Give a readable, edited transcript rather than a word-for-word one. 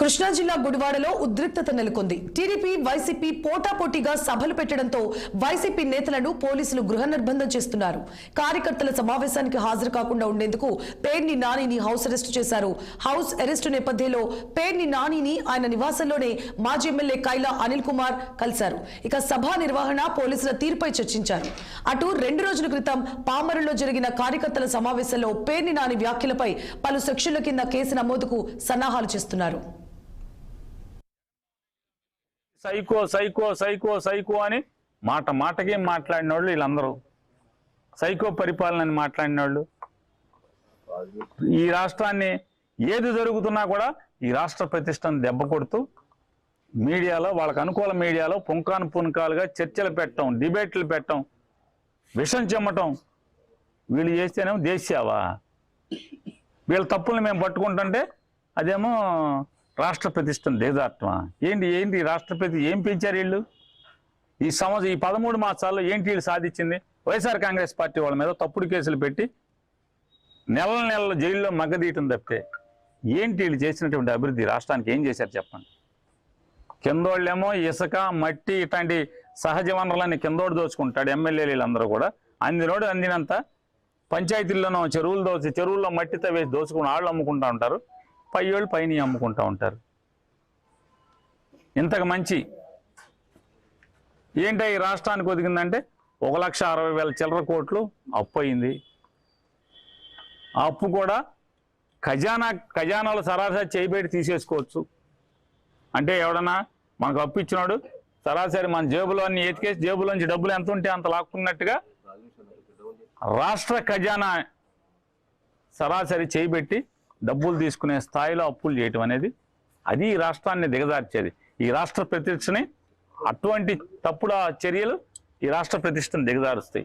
కృష్ణా జిల్లా గుడివాడలో ఉద్రిక్తత నెలకొంది. టీడీపీ వైసీపీ పోటాపోటీగా సభలు పెట్టడంతో వైసీపీ నేతలను పోలీసులు గృహ నిర్బంధం చేస్తున్నారు. కార్యకర్తల సమావేశానికి హాజరు కాకుండా ఉండేందుకు పేర్ని నానిని హౌస్ అరెస్టు చేశారు. హౌస్ అరెస్టు నేపథ్యంలో పేర్ని నానిని ఆయన నివాసంలోనే మాజీ ఎమ్మెల్యే కైలా అనిల్ కుమార్ కలిశారు. ఇక సభ నిర్వహణ, పోలీసుల తీరుపై చర్చించారు. అటు 2 రోజుల క్రితం పామరులో జరిగిన కార్యకర్తల సమావేశంలో పేర్ని నాని వ్యాఖ్యలపై పలు సెక్షన్ల కింద కేసు నమోదుకు సన్నాహాలు చేస్తున్నారు. సైకో సైకో సైకో సైకో అని మాటకి మాట్లాడిన వాళ్ళు వీళ్ళందరూ సైకో పరిపాలన అని మాట్లాడిన వాళ్ళు. ఈ రాష్ట్రాన్ని ఏది జరుగుతున్నా కూడా ఈ రాష్ట్ర ప్రతిష్టను దెబ్బ కొడుతూ మీడియాలో, వాళ్ళకు అనుకూల మీడియాలో పుంకాను పుంకాలుగా చర్చలు పెట్టడం, డిబేట్లు పెట్టడం, విషం చెమ్మటం వీళ్ళు చేస్తేనేమో దేశ్యావా, వీళ్ళ తప్పుల్ని మేము పట్టుకుంటుంటే అదేమో రాష్ట్ర ప్రతిష్టను దిగజార్టమా? ఏంటి రాష్ట్రపతి ఏం పెంచారు వీళ్ళు? ఈ 13 మాసాల్లో ఏంటి వీళ్ళు సాధించింది? వైఎస్ఆర్ కాంగ్రెస్ పార్టీ వాళ్ళ మీద తప్పుడు కేసులు పెట్టి నెలల జైల్లో మగ్గదీయటం తప్పితే ఏంటి వీళ్ళు చేసినటువంటి అభివృద్ధి రాష్ట్రానికి ఏం చేశారు చెప్పండి? కిందోళ్ళేమో ఇసుక, మట్టి ఇట్లాంటి సహజ వనరులన్నీ కిందోడు దోచుకుంటాడు. ఎమ్మెల్యేలు వీళ్ళందరూ కూడా అందినోడు అందినంత పంచాయతీల్లోనో చెరువుల్లో మట్టి తవ్వేసి దోచుకుని వాళ్ళు అమ్ముకుంటూ ఉంటారు. పైయోళ్ళు పైన అమ్ముకుంటూ ఉంటారు. ఇంతకు మంచి ఏంటో ఈ రాష్ట్రానికి ఒదిగిందంటే 1,60,000 చిల్లర కోట్లు అప్పు అయింది. ఆ అప్పు కూడా ఖజానాలు సరాసరి చేయబెట్టి తీసేసుకోవచ్చు. అంటే ఎవడన్నా మనకు అప్పు ఇచ్చినాడు సరాసరి మన జేబులో అన్ని ఎతికేసి జేబులోంచి డబ్బులు ఎంత ఉంటే అంత లాక్కున్నట్టుగా రాష్ట్ర ఖజానా సరాసరి చేయబెట్టి డబ్బులు తీసుకునే స్థాయిలో అప్పులు చేయటం అనేది అది ఈ రాష్ట్రాన్ని దిగజార్చేది. ఈ రాష్ట్ర ప్రతిష్టని, అటువంటి తప్పుడు చర్యలు ఈ రాష్ట్ర ప్రతిష్టను దిగజారుస్తాయి.